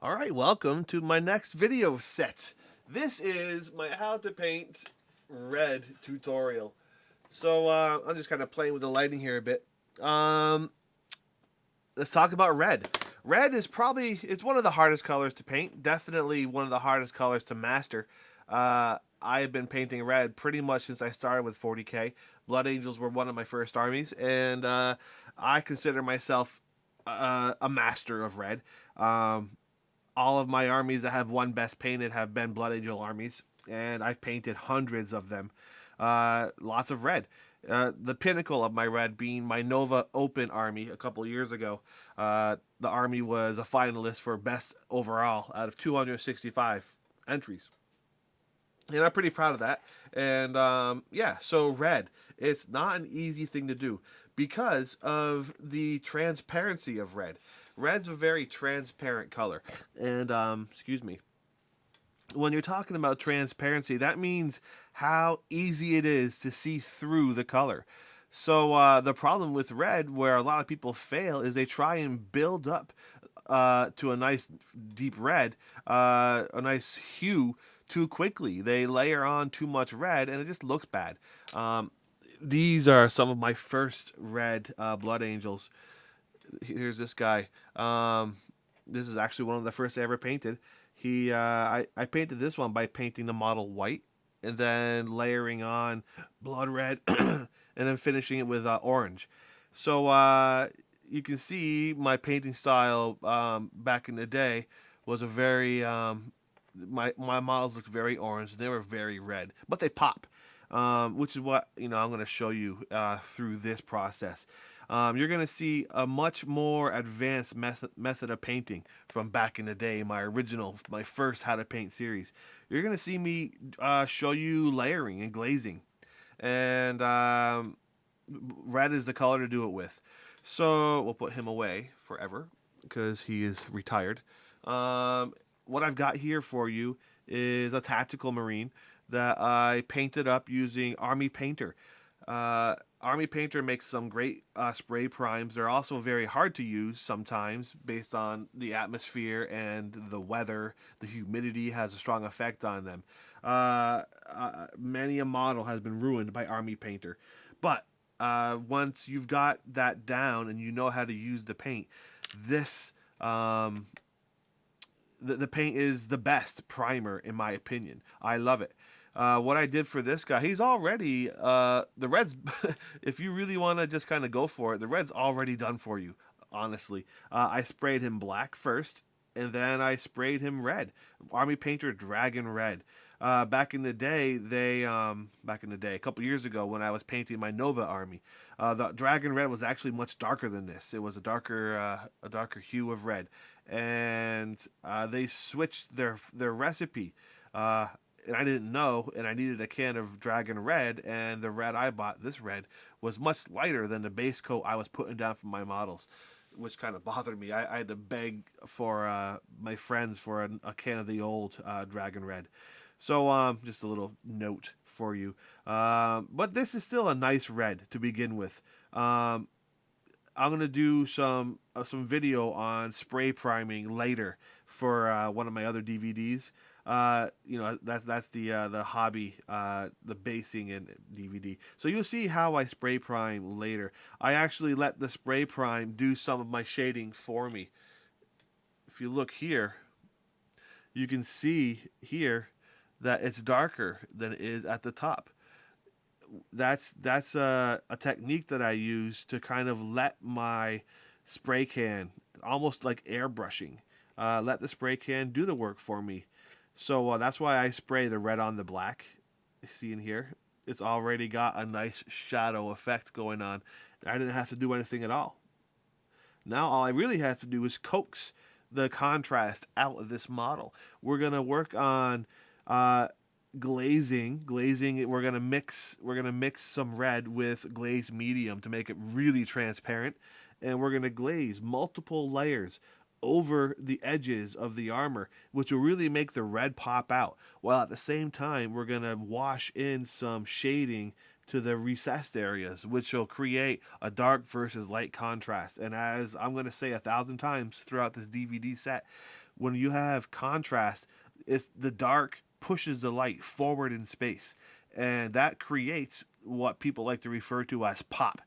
All right, welcome to my next video set. This is my how to paint red tutorial. I'm just kind of playing with the lighting here a bit. Um, let's talk about red. Red is it's one of the hardest colors to paint. Definitely one of the hardest colors to master. I have been painting red pretty much since I started with 40K. Blood Angels were one of my first armies, and I consider myself a master of red. All of my armies that have won best painted have been Blood Angel armies, and I've painted hundreds of them. Lots of red. The pinnacle of my red being my Nova Open army a couple years ago. The army was a finalist for best overall out of 265 entries. And I'm pretty proud of that. And yeah, so red, it's not an easy thing to do because of the transparency of red. Red's a very transparent color. And excuse me, when you're talking about transparency, that means how easy it is to see through the color. The problem with red, where a lot of people fail, is they try and build up to a nice deep red, a nice hue too quickly. They layer on too much red, and it just looks bad. Um, these are some of my first red Blood Angels. Here's this guy. This is actually one of the first I ever painted. I painted this one by painting the model white and then layering on blood red and then finishing it with orange. So you can see my painting style back in the day was a very my models looked very orange and they were very red, but they pop, which is what I'm going to show you through this process. You're going to see a much more advanced method of painting from back in the day, my first How to Paint series. You're going to see me show you layering and glazing. And red is the color to do it with. So we'll put him away forever because he is retired. What I've got here for you is a tactical marine that I painted up using Army Painter. Army Painter makes some great spray primes. They're also very hard to use sometimes based on the atmosphere and the weather. The humidity has a strong effect on them. Many a model has been ruined by Army Painter. But once you've got that down and you know how to use the paint, this the paint is the best primer in my opinion. I love it. What I did for this guy, he's already the red's. If you really want to just kind of go for it, the red's already done for you. Honestly, I sprayed him black first, and then I sprayed him red. Army Painter Dragon Red. Back in the day, a couple years ago, when I was painting my Nova army, the Dragon Red was actually much darker than this. It was a darker hue of red, and they switched their recipe. And I didn't know, and I needed a can of Dragon Red, and the red I bought, this red, was much lighter than the base coat I was putting down for my models, which kind of bothered me. I had to beg for my friends for a can of the old Dragon Red. Just a little note for you. But this is still a nice red to begin with. I'm gonna do some video on spray priming later for one of my other DVDs. That's the hobby, the basing and DVD. So you'll see how I spray prime later. I actually let the spray prime do some of my shading for me. If you look here, you can see here that it's darker than it is at the top. That's a technique that I use to kind of let my spray can, almost like airbrushing, let the spray can do the work for me. That's why I spray the red on the black. See in here, it's already got a nice shadow effect going on. I didn't have to do anything at all. Now all I really have to do is coax the contrast out of this model. We're gonna work on uh, glazing. We're gonna mix some red with glazed medium to make it really transparent, and we're gonna glaze multiple layers over the edges of the armor, which will really make the red pop out, while at the same time we're gonna wash in some shading to the recessed areas, which will create a dark versus light contrast. And as I'm going to say 1,000 times throughout this DVD set, when you have contrast, it's the dark pushes the light forward in space, and that creates what people like to refer to as pop.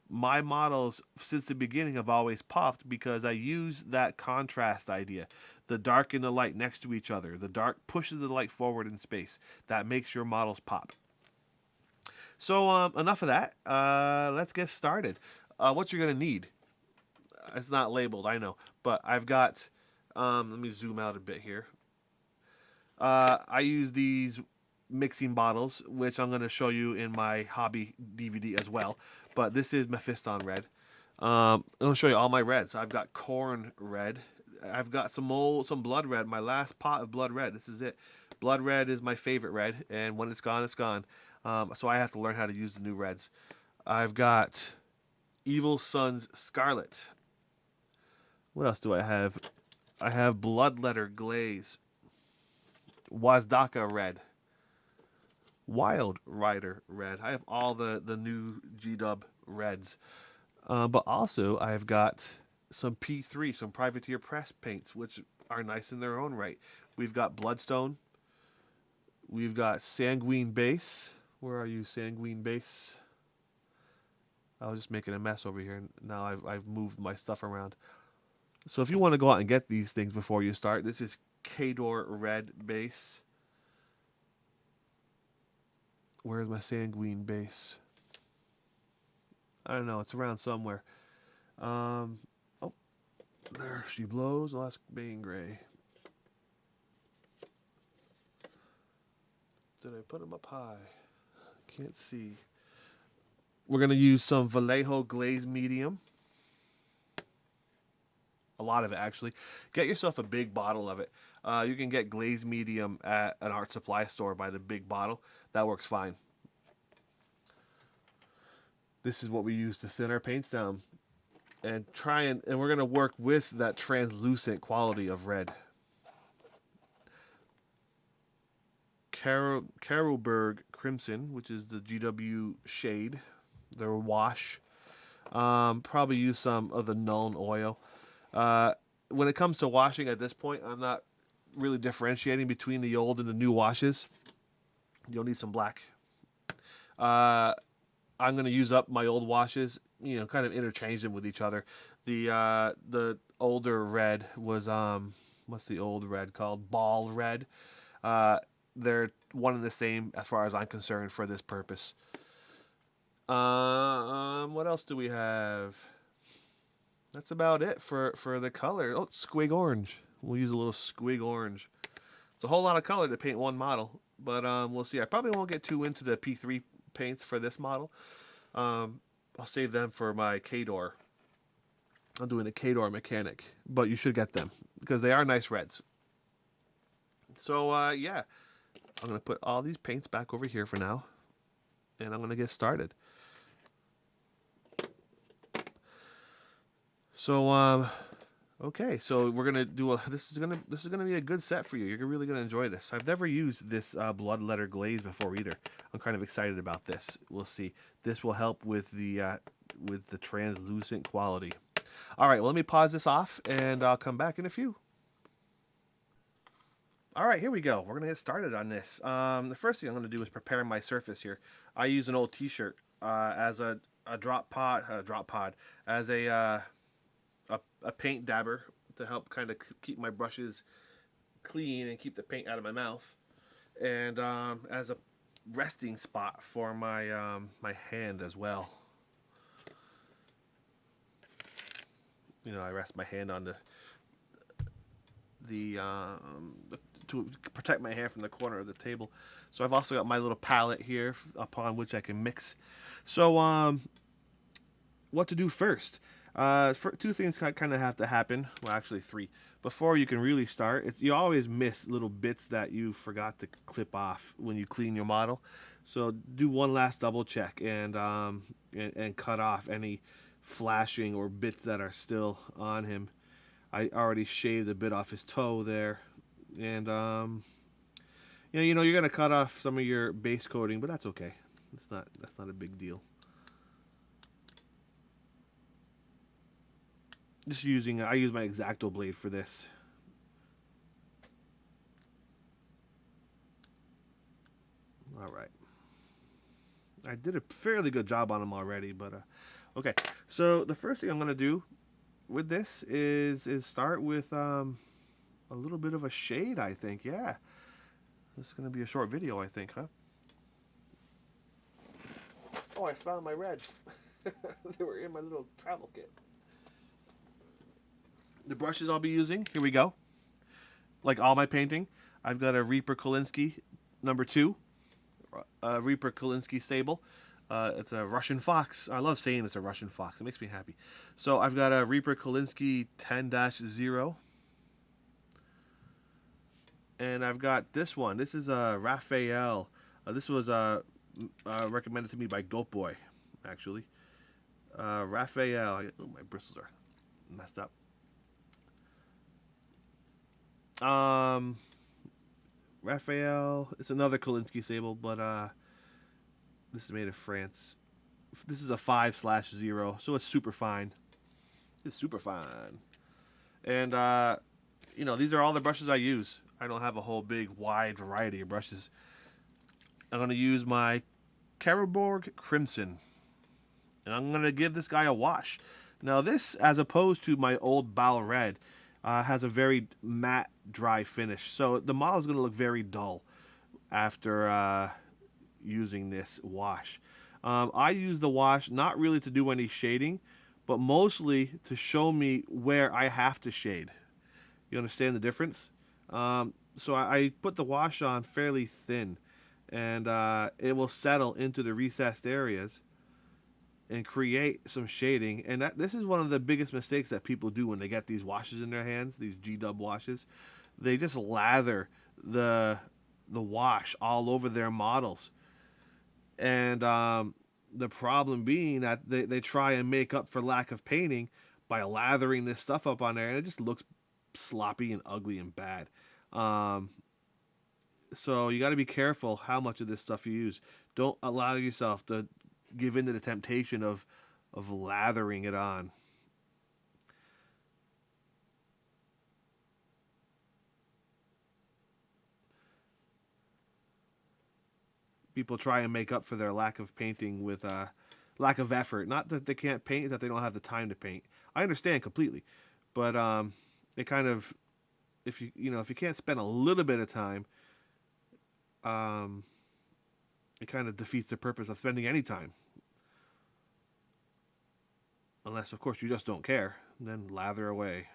My models since the beginning have always popped because I use that contrast idea. The dark and the light next to each other. The dark pushes the light forward in space. That makes your models pop. So enough of that. Let's get started. What you're going to need. It's not labeled, I know. But I've got, let me zoom out a bit here. I use these mixing bottles, which I'm going to show you in my hobby DVD as well. But this is Mephiston red. I'm going to show you all my reds. I've got corn red. I've got some blood red. My last pot of blood red. This is it. Blood red is my favorite red, and when it's gone, it's gone. So I have to learn how to use the new reds. I've got Evil Sun's Scarlet. What else do I have? I have Bloodletter Glaze. Wazdaka red. Wild Rider red. I have all the new G-Dub reds. But also I've got some P3, some Privateer Press paints, which are nice in their own right. We've got Bloodstone. We've got Sanguine Base. Where are you, Sanguine Base? I was just making a mess over here. Now I've moved my stuff around. So if you want to go out and get these things before you start, this is Kador Red Base. Where's my Sanguine Base? I don't know. It's around somewhere. Oh, there she blows. Last Bane Gray. Did I put them up high? Can't see. We're going to use some Vallejo Glaze Medium. A lot of it, actually. Get yourself a big bottle of it. You can get Glaze Medium at an art supply store by the big bottle. That works fine. This is what we use to thin our paints down. And we're going to work with that translucent quality of red. Carrollburg Crimson, which is the GW shade. Their wash. Probably use some of the Nuln oil. When it comes to washing at this point, I'm not really differentiating between the old and the new washes. You'll need some black. I'm going to use up my old washes, kind of interchange them with each other. The older red was, what's the old red called? Ball red. They're one and the same as far as I'm concerned for this purpose. What else do we have? That's about it for the color. Oh, squig orange. We'll use a little squig orange. It's a whole lot of color to paint one model, but we'll see. I probably won't get too into the P3 paints for this model. I'll save them for my Kador. I'm doing a Kador mechanic, but you should get them because they are nice reds. So yeah, I'm gonna put all these paints back over here for now, and I'm gonna get started. So okay, so we're gonna do this is gonna be a good set for you. You're really gonna enjoy this. I've never used this Bloodletter Glaze before either. I'm kind of excited about this. We'll see. This will help with the translucent quality. All right, well, let me pause this off, and I'll come back in a few. All right, here we go. We're gonna get started on this. The first thing I'm gonna do is prepare my surface here. I use an old T-shirt as a drop pod, as a paint dabber to help kind of keep my brushes clean and keep the paint out of my mouth, and as a resting spot for my my hand as well. I rest my hand on the to protect my hand from the corner of the table. So I've also got my little palette here upon which I can mix. So what to do first? Two things kind of have to happen. Well, actually three. Before you can really start, you always miss little bits that you forgot to clip off when you clean your model. So do one last double check and cut off any flashing or bits that are still on him. I already shaved a bit off his toe there, and you're gonna cut off some of your base coating, but that's okay. That's not a big deal. I use my X-Acto blade for this. All right. I did a fairly good job on them already, but okay. So the first thing I'm gonna do with this is start with a little bit of a shade. I think, yeah. This is gonna be a short video, I think, huh? Oh, I found my reds. They were in my little travel kit. The brushes I'll be using. Here we go. Like all my painting, I've got a Reaper Kolinsky #2. Reaper Kolinsky Sable. It's a Russian fox. I love saying it's a Russian fox. It makes me happy. So I've got a Reaper Kolinsky 10-0. And I've got this one. This is a Raphael. This was recommended to me by Goat Boy, actually. Raphael. Oh, my bristles are messed up. Raphael. It's another Kolinsky Sable, but this is made of France. This is a 5/0, so it's super fine. It's super fine. And these are all the brushes I use. I don't have a whole big wide variety of brushes. I'm gonna use my Karaborg Crimson, and I'm gonna give this guy a wash. Now this, as opposed to my old Bal Red, has a very matte, dry finish. So the model is gonna look very dull after using this wash. I use the wash not really to do any shading, but mostly to show me where I have to shade. You understand the difference? So I put the wash on fairly thin, and it will settle into the recessed areas and create some shading. And this is one of the biggest mistakes that people do when they get these washes in their hands, these G-Dub washes. They just lather the wash all over their models. And the problem being that they try and make up for lack of painting by lathering this stuff up on there, and it just looks sloppy and ugly and bad. So you got to be careful how much of this stuff you use. Don't allow yourself to give in to the temptation of lathering it on. People try and make up for their lack of painting with lack of effort. Not that they can't paint, it's that they don't have the time to paint. I understand completely, but it kind of, if you can't spend a little bit of time, it kind of defeats the purpose of spending any time. Unless, of course, you just don't care. Then lather away.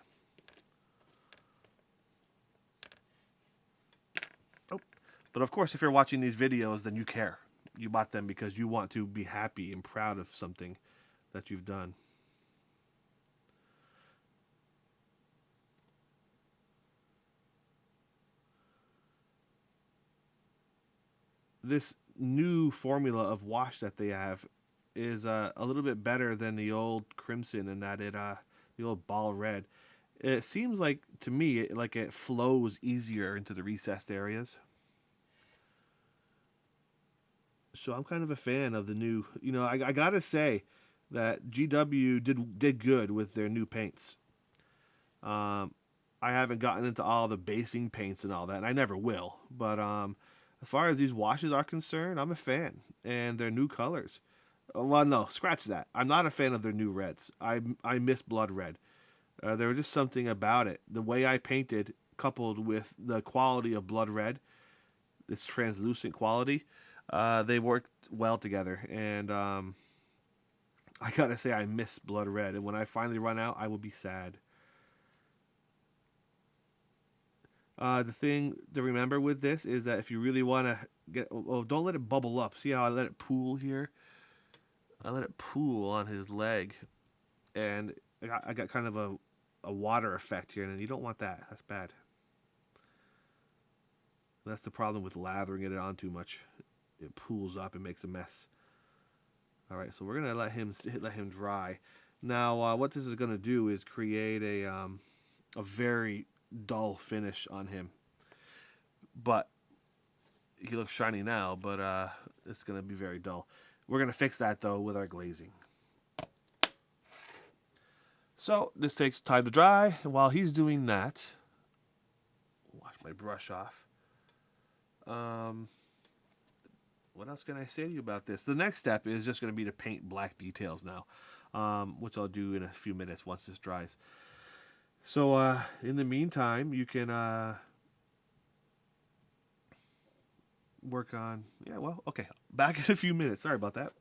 Oh, but of course, if you're watching these videos, then you care. You bought them because you want to be happy and proud of something that you've done. This new formula of wash that they have is a little bit better than the old Crimson in that the old Bal Red. It seems like to me like it flows easier into the recessed areas. So I'm kind of a fan of the new. I gotta say that GW did good with their new paints. Um, I haven't gotten into all the basing paints and all that, and I never will. But as far as these washes are concerned, I'm a fan, and their new colors. Well, no, scratch that. I'm not a fan of their new reds. I miss Blood Red. There was just something about it. The way I painted, coupled with the quality of Blood Red, this translucent quality, they worked well together. And I gotta say, I miss Blood Red. And when I finally run out, I will be sad. The thing to remember with this is that if you really want to don't let it bubble up. See how I let it pool here? I let it pool on his leg, and I got kind of a water effect here, and you don't want that. That's bad. That's the problem with lathering it on too much. It pools up and makes a mess. All right, so we're gonna let him dry. Now, what this is gonna do is create a very dull finish on him. But he looks shiny now, but it's going to be very dull. We're going to fix that, though, with our glazing. So this takes time to dry, and while he's doing that, wash my brush off. What else can I say to you about this? The next step is just going to be to paint black details now, which I'll do in a few minutes once this dries. So in the meantime, you can work on... Yeah, well, okay. Back in a few minutes. Sorry about that.